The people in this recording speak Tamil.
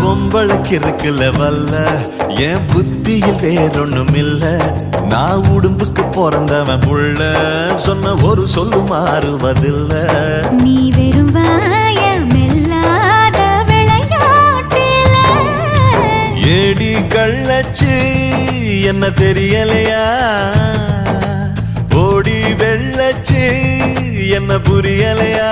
பொம்பளைக்கு இருக்குல்ல வல்ல என் புத்தியில் வேறொன்னும் இல்ல. நான் உடும்புக்கு பிறந்தவன் புள்ள சொன்ன ஒரு சொல்லு மாறுவதில்ல. நீ வெறும் வாயமில்லாத விளையாட்டில ஏடி கள்ளச்சு என்ன தெரியலையா? ஓடி வெள்ளச்சு என்ன புரியலையா?